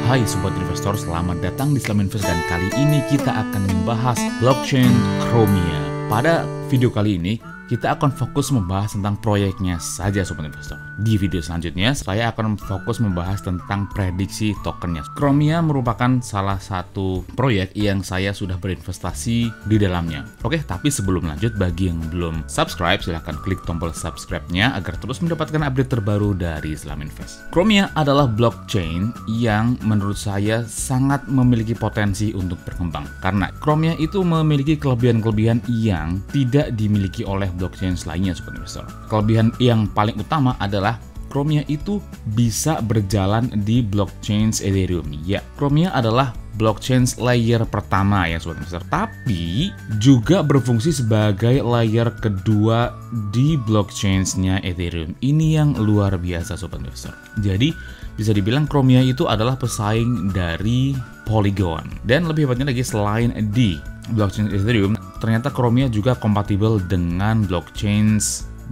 Hai Sobat Investor, selamat datang di Islam Invest dan kali ini kita akan membahas blockchain Chromia. Pada video kali ini kita akan fokus membahas tentang proyeknya saja Sobat Investor. Di video selanjutnya saya akan fokus membahas tentang prediksi tokennya. Chromia merupakan salah satu proyek yang saya sudah berinvestasi di dalamnya. Oke, tapi sebelum lanjut, bagi yang belum subscribe silahkan klik tombol subscribe-nya agar terus mendapatkan update terbaru dari Islam Invest. Chromia adalah blockchain yang menurut saya sangat memiliki potensi untuk berkembang karena Chromia itu memiliki kelebihan-kelebihan yang tidak dimiliki oleh blockchain lainnya Sobat Investor. Kelebihan yang paling utama adalah Chromia itu bisa berjalan di blockchain Ethereum. Ya, Chromia adalah blockchain layer pertama ya Sobat Investor, tapi juga berfungsi sebagai layer kedua di blockchain-nya Ethereum. Ini yang luar biasa Sobat Investor. Jadi bisa dibilang Chromia itu adalah pesaing dari Polygon. Dan lebih hebatnya lagi, selain di blockchain Ethereum, ternyata Chromia juga kompatibel dengan blockchain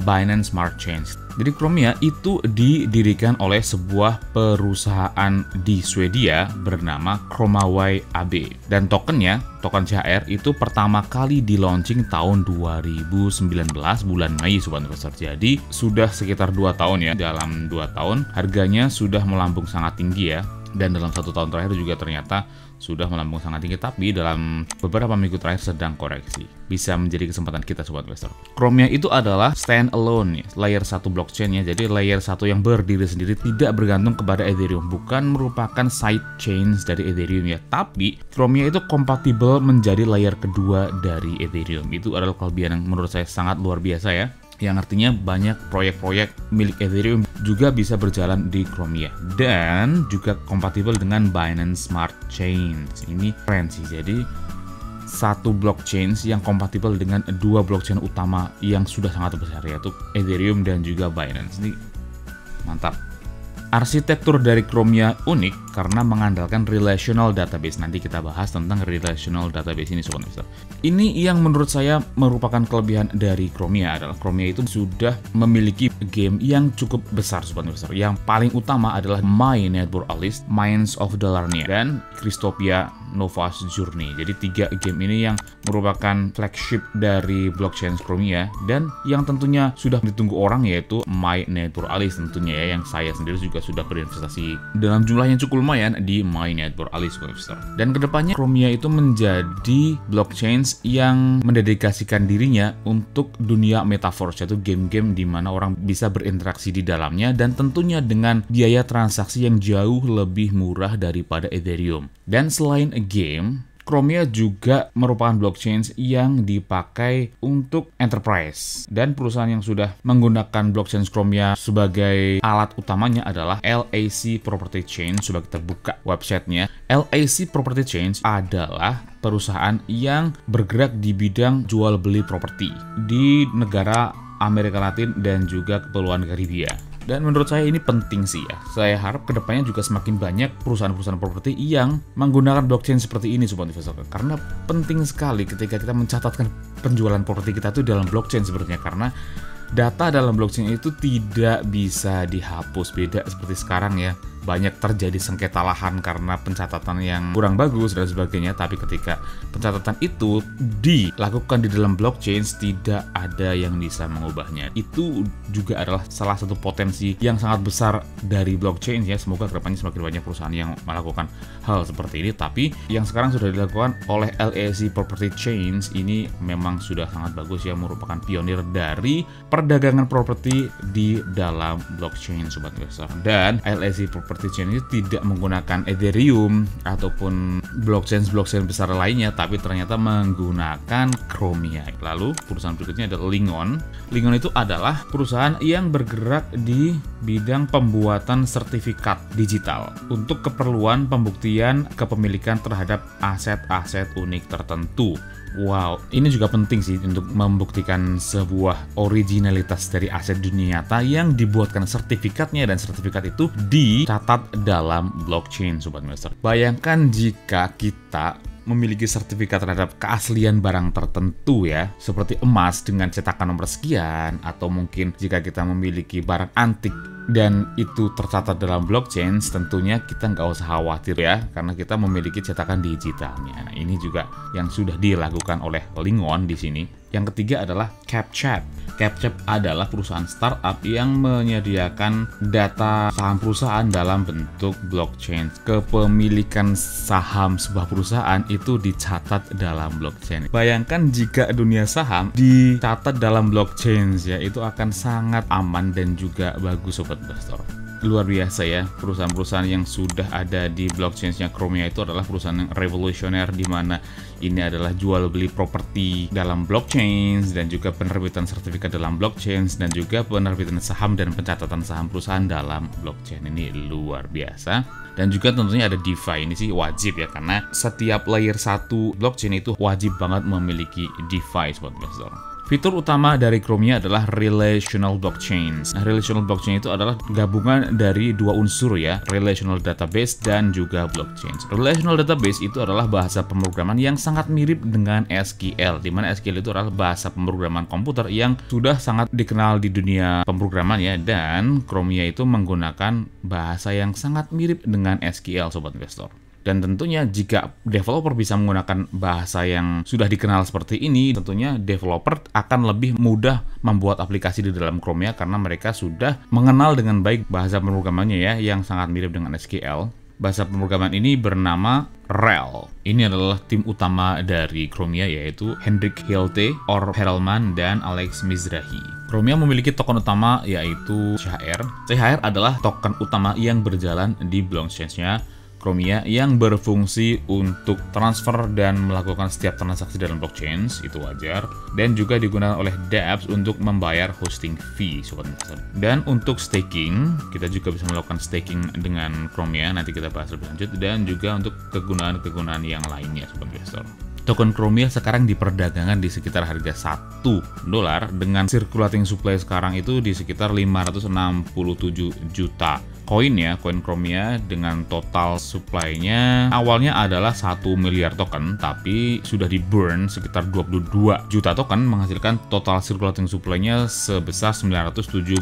Binance Smart Chain. Jadi Chromia itu didirikan oleh sebuah perusahaan di Swedia bernama Chromaway AB. Dan token CHR itu pertama kali di launching tahun 2019 bulan Mei Sobat Investor. Jadi sudah sekitar 2 tahun ya. Dalam 2 tahun harganya sudah melambung sangat tinggi ya. Dan dalam 1 tahun terakhir juga ternyata sudah melambung sangat tinggi, tapi dalam beberapa minggu terakhir sedang koreksi. Bisa menjadi kesempatan kita Sobat Investor. Chromia itu adalah standalone ya, layer 1 blockchain ya. Jadi layer 1 yang berdiri sendiri, tidak bergantung kepada Ethereum, bukan merupakan side chains dari Ethereum ya. Tapi Chromia itu kompatibel menjadi layer kedua dari Ethereum. Itu adalah kelebihan yang menurut saya sangat luar biasa ya. Yang artinya banyak proyek-proyek milik Ethereum juga bisa berjalan di Chromia dan juga kompatibel dengan Binance Smart Chain. Ini keren sih. Jadi satu blockchain yang kompatibel dengan 2 blockchain utama yang sudah sangat besar, yaitu Ethereum dan juga Binance. Ini mantap. Arsitektur dari Chromia unik karena mengandalkan relational database. Nanti kita bahas tentang relational database ini Sobat Investor. Ini yang menurut saya merupakan kelebihan dari Chromia adalah Chromia itu sudah memiliki game yang cukup besar Sobat Investor. Yang paling utama adalah My Neighbor Alice, Mines of Dolarnia, dan Crystopia Nova's Journey. Jadi 3 game ini yang merupakan flagship dari blockchain Chromia dan yang tentunya sudah ditunggu orang, yaitu My Neighbor Alice tentunya ya, yang saya sendiri juga sudah berinvestasi dalam jumlah yang cukup lumayan di My Neighbor Alice Investor. Dan kedepannya Chromia itu menjadi blockchain yang mendedikasikan dirinya untuk dunia metaverse, yaitu game-game di mana orang bisa berinteraksi di dalamnya dan tentunya dengan biaya transaksi yang jauh lebih murah daripada Ethereum. Dan selain game, Chromia juga merupakan blockchain yang dipakai untuk enterprise. Dan perusahaan yang sudah menggunakan blockchain Chromia sebagai alat utamanya adalah LAC Property Chain. Coba kita buka websitenya. LAC Property Chain adalah perusahaan yang bergerak di bidang jual beli properti di negara Amerika Latin dan juga Kepulauan Karibia. Dan menurut saya ini penting sih ya. Saya harap kedepannya juga semakin banyak perusahaan-perusahaan properti yang menggunakan blockchain seperti ini Sobat Investor. Karena penting sekali ketika kita mencatatkan penjualan properti kita itu dalam blockchain sebenarnya. Karena data dalam blockchain itu tidak bisa dihapus. Beda seperti sekarang ya. Banyak terjadi sengketa lahan karena pencatatan yang kurang bagus dan sebagainya. Tapi ketika pencatatan itu dilakukan di dalam blockchain, tidak ada yang bisa mengubahnya. Itu juga adalah salah satu potensi yang sangat besar dari blockchain ya. Semoga kedepannya semakin banyak perusahaan yang melakukan hal seperti ini. Tapi yang sekarang sudah dilakukan oleh LAC Property Chains ini memang sudah sangat bagus ya, merupakan pionir dari perdagangan properti di dalam blockchain Sobat Investor. Dan LAC Property Chain itu tidak menggunakan Ethereum ataupun blockchain besar lainnya, tapi ternyata menggunakan Chromia. Lalu perusahaan berikutnya adalah Lingon. Lingon itu adalah perusahaan yang bergerak di bidang pembuatan sertifikat digital untuk keperluan pembuktian kepemilikan terhadap aset-aset unik tertentu. Wow, ini juga penting sih untuk membuktikan sebuah originalitas dari aset dunia nyata yang dibuatkan sertifikatnya, dan sertifikat itu dicatat dalam blockchain Sobat Investor. Bayangkan jika kita memiliki sertifikat terhadap keaslian barang tertentu ya, seperti emas dengan cetakan nomor sekian, atau mungkin jika kita memiliki barang antik dan itu tercatat dalam blockchain, tentunya kita nggak usah khawatir ya, karena kita memiliki cetakan digitalnya. Nah, ini juga yang sudah dilakukan oleh Lingon di sini. Yang ketiga adalah CapChat. CapChat adalah perusahaan startup yang menyediakan data saham perusahaan dalam bentuk blockchain. Kepemilikan saham sebuah perusahaan itu dicatat dalam blockchain. Bayangkan jika dunia saham dicatat dalam blockchain, ya itu akan sangat aman dan juga bagus sobat investor. Luar biasa ya, perusahaan-perusahaan yang sudah ada di blockchain-nya Chromia itu adalah perusahaan yang revolusioner, di mana ini adalah jual beli properti dalam blockchain dan juga penerbitan sertifikat dalam blockchain dan juga penerbitan saham dan pencatatan saham perusahaan dalam blockchain. Ini luar biasa. Dan juga tentunya ada DeFi, ini sih wajib ya, karena setiap layer 1 blockchain itu wajib banget memiliki DeFi sobat investor. Fitur utama dari Chromia adalah relational blockchain. Nah, relational blockchain itu adalah gabungan dari dua unsur ya, relational database dan juga blockchain. Relational database itu adalah bahasa pemrograman yang sangat mirip dengan SQL, di mana SQL itu adalah bahasa pemrograman komputer yang sudah sangat dikenal di dunia pemrograman ya, dan Chromia itu menggunakan bahasa yang sangat mirip dengan SQL sobat investor. Dan tentunya jika developer bisa menggunakan bahasa yang sudah dikenal seperti ini, tentunya developer akan lebih mudah membuat aplikasi di dalam Chromia karena mereka sudah mengenal dengan baik bahasa pemrogramannya ya, yang sangat mirip dengan SQL. Bahasa pemrograman ini bernama RHEL. Ini adalah tim utama dari Chromia, yaitu Hendrik Helte, Or Perelman, dan Alex Mizrahi. Chromia memiliki token utama yaitu CHR. CHR adalah token utama yang berjalan di blockchain-nya Chromia yang berfungsi untuk transfer dan melakukan setiap transaksi dalam blockchain, itu wajar, dan juga digunakan oleh dApps untuk membayar hosting fee sobat investor. Dan untuk staking, kita juga bisa melakukan staking dengan Chromia, nanti kita bahas lebih lanjut, dan juga untuk kegunaan-kegunaan yang lainnya sobat investor. Token Chromia sekarang diperdagangkan di sekitar harga $1 dengan circulating supply sekarang itu di sekitar 567 juta koin ya, koin Chromia, dengan total supply-nya awalnya adalah 1 miliar token, tapi sudah di burn sekitar 22 juta token, menghasilkan total circulating supply-nya sebesar 978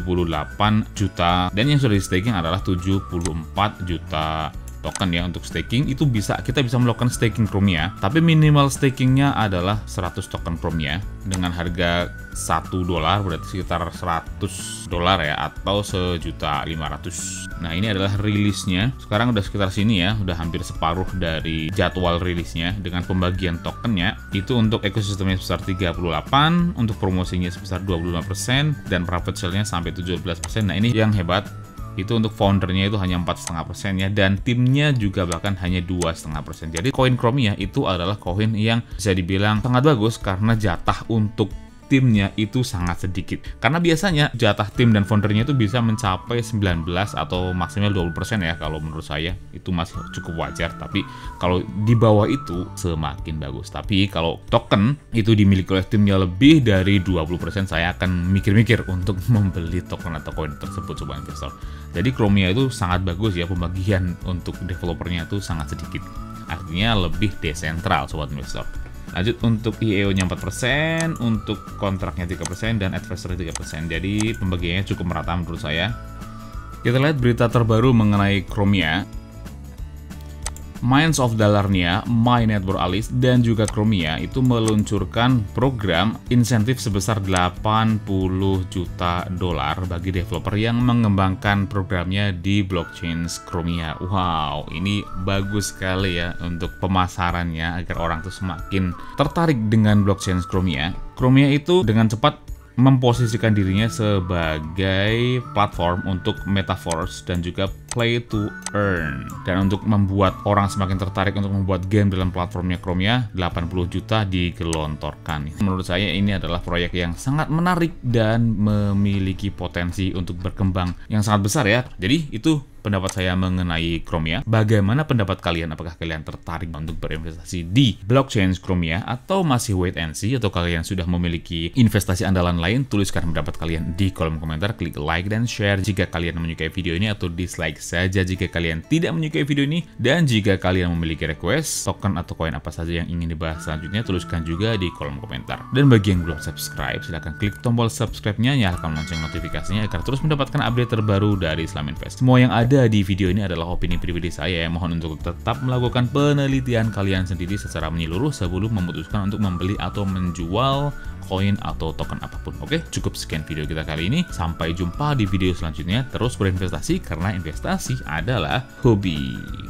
juta, dan yang sudah di staking adalah 74 juta token ya. Untuk staking itu kita bisa melakukan staking Chromia, tapi minimal stakingnya adalah 100 token Chromia dengan harga $1 berarti sekitar $100 ya, atau $1.500.000. Nah, ini adalah rilisnya. Sekarang udah sekitar sini ya, udah hampir separuh dari jadwal rilisnya. Dengan pembagian tokennya itu untuk ekosistemnya sebesar 38%, untuk promosinya sebesar 25%, dan profit share-nya sampai 17%. Nah, ini yang hebat. Itu untuk foundernya itu hanya 4,5% ya, dan timnya juga bahkan hanya 2,5%. Jadi koin Chromia itu adalah koin yang bisa dibilang sangat bagus karena jatah untuk timnya itu sangat sedikit. Karena biasanya jatah tim dan foundernya itu bisa mencapai 19 atau maksimal 20% ya, kalau menurut saya itu masih cukup wajar. Tapi kalau di bawah itu semakin bagus. Tapi kalau token itu dimiliki oleh timnya lebih dari 20%, saya akan mikir-mikir untuk membeli token atau koin tersebut sobat investor. Jadi Chromia itu sangat bagus ya, pembagian untuk developernya itu sangat sedikit. Artinya lebih desentral sobat investor. Lanjut untuk IEO-nya 4%, untuk kontraknya 3%, dan advisory 3%. Jadi pembagiannya cukup merata menurut saya. Kita lihat berita terbaru mengenai Chromia. Minds of Dalarnia, My Network Alice, dan juga Chromia itu meluncurkan program insentif sebesar $80 juta bagi developer yang mengembangkan programnya di blockchain Chromia. Wow, ini bagus sekali ya untuk pemasarannya agar orang tuh semakin tertarik dengan blockchain Chromia. Chromia itu dengan cepat memposisikan dirinya sebagai platform untuk metaverse dan juga play to earn, dan untuk membuat orang semakin tertarik untuk membuat game dalam platformnya Chromia, 80 juta digelontorkan. Menurut saya ini adalah proyek yang sangat menarik dan memiliki potensi untuk berkembang yang sangat besar ya. Jadi itu pendapat saya mengenai Chromia. Bagaimana pendapat kalian? Apakah kalian tertarik untuk berinvestasi di blockchain Chromia atau masih wait and see, atau kalian sudah memiliki investasi andalan lain? Tuliskan pendapat kalian di kolom komentar, klik like dan share jika kalian menyukai video ini, atau dislike saja jika kalian tidak menyukai video ini. Dan jika kalian memiliki request token atau koin apa saja yang ingin dibahas selanjutnya, tuliskan juga di kolom komentar. Dan bagi yang belum subscribe, silahkan klik tombol subscribe-nya, nyalakan lonceng notifikasinya agar terus mendapatkan update terbaru dari Islam Invest. Semua yang ada di video ini adalah opini pribadi saya. Mohon untuk tetap melakukan penelitian kalian sendiri secara menyeluruh sebelum memutuskan untuk membeli atau menjual koin atau token apapun. Oke, cukup sekian video kita kali ini. Sampai jumpa di video selanjutnya. Terus berinvestasi karena investasi adalah hobi.